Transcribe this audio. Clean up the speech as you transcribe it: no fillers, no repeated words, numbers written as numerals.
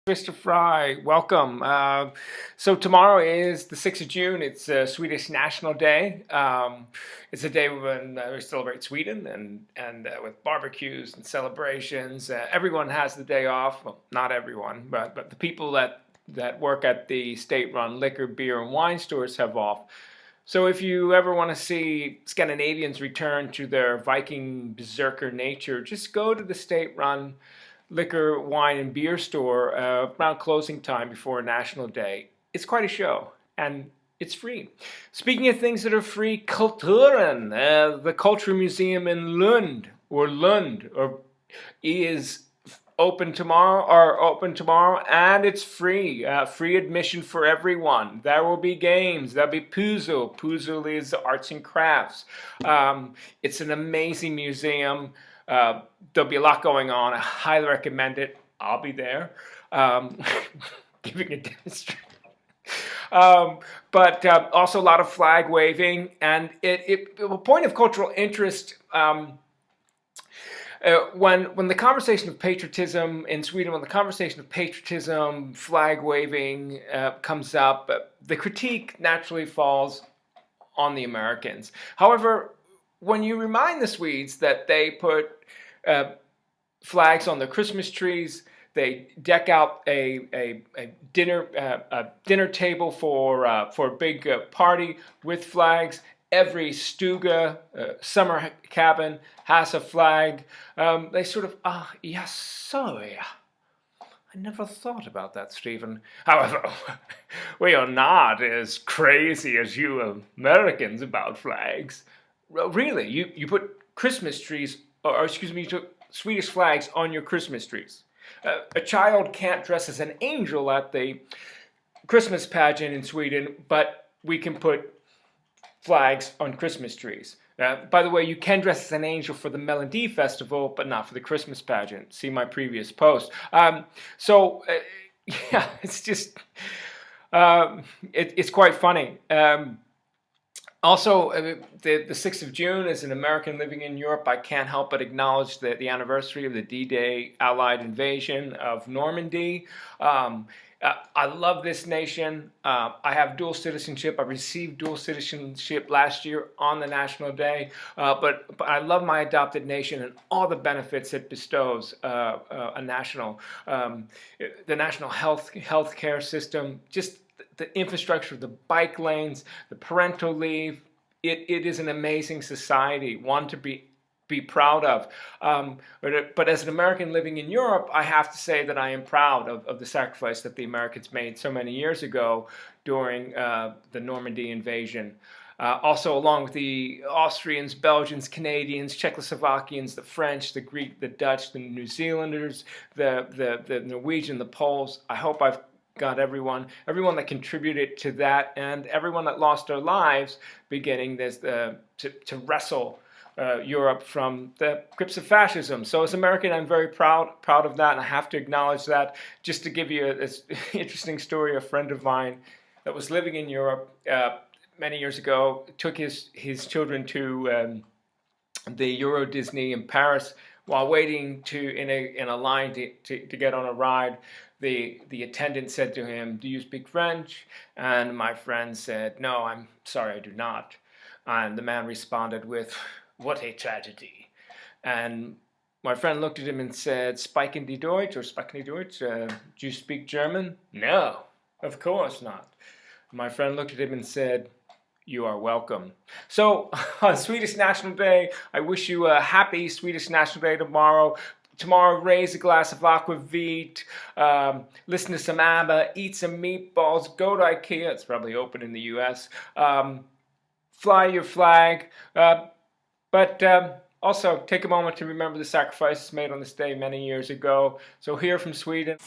Mr. Fry, welcome. So tomorrow is the 6th of June. It's Swedish National Day. It's a day when we celebrate Sweden and with barbecues and celebrations. Everyone has the day off. Well, not everyone, but the people that work at the state-run liquor, beer, and wine stores have off. So if you ever want to see Scandinavians return to their Viking berserker nature, just go to the state-run liquor, wine, and beer store around closing time before National Day. It's quite a show, and it's free. Speaking of things that are free, Kulturen, the Culture Museum in Lund, is open tomorrow, and it's free. Free admission for everyone. There will be games. There'll be puzzle. Puzzle is arts and crafts. It's an amazing museum. There'll be a lot going on. I highly recommend it. I'll be there giving a demonstration. But also a lot of flag waving, and a point of cultural interest. When the conversation of patriotism in Sweden, when the conversation of patriotism, flag waving comes up, the critique naturally falls on the Americans. However, when you remind the Swedes that they put flags on their Christmas trees, they deck out a dinner table for a big party with flags. Every stuga, summer cabin has a flag. They sort of, yes, so yeah. I never thought about that, Stephen. However, we are not as crazy as you Americans about flags. Really, you put Christmas trees, or excuse me, you took Swedish flags on your Christmas trees. A child can't dress as an angel at the Christmas pageant in Sweden, but we can put flags on Christmas trees. By the way, you can dress as an angel for the Melody Festival, but not for the Christmas pageant. See my previous post. Yeah, it's just, it's quite funny. Also, the 6th of June, as an American living in Europe, I can't help but acknowledge the anniversary of the D-Day Allied invasion of Normandy. I love this nation. I have dual citizenship. I received dual citizenship last year on the National Day. But I love my adopted nation and all the benefits it bestows the national health care system, just the infrastructure, the bike lanes, the parental leave. It is an amazing society, one to be proud of. But as an American living in Europe, I have to say that I am proud of the sacrifice that the Americans made so many years ago during the Normandy invasion. Also, along with the Austrians, Belgians, Canadians, Czechoslovakians, the French, the Greek, the Dutch, the New Zealanders, the Norwegian, the Poles. I hope I've got everyone that contributed to that, and everyone that lost their lives beginning this to wrestle Europe from the grips of fascism. So as an American, I'm very proud of that, and I have to acknowledge that. Just to give you this interesting story, a friend of mine that was living in Europe many years ago took his children to the Euro Disney in Paris. While waiting in a line to get on a ride, the attendant said to him, "Do you speak French?" And my friend said, "No, I'm sorry, I do not." And the man responded with, "What a tragedy." And my friend looked at him and said, "Sprechen die Deutsch?" or "Sprechen die Deutsch? Do you speak German?" "No, of course not." My friend looked at him and said, "You are welcome." So on Swedish National Day, I wish you a happy Swedish National Day tomorrow. Tomorrow, raise a glass of aquavit, listen to some ABBA, eat some meatballs, go to IKEA. It's probably open in the US. Fly your flag. But also take a moment to remember the sacrifices made on this day many years ago. So here from Sweden.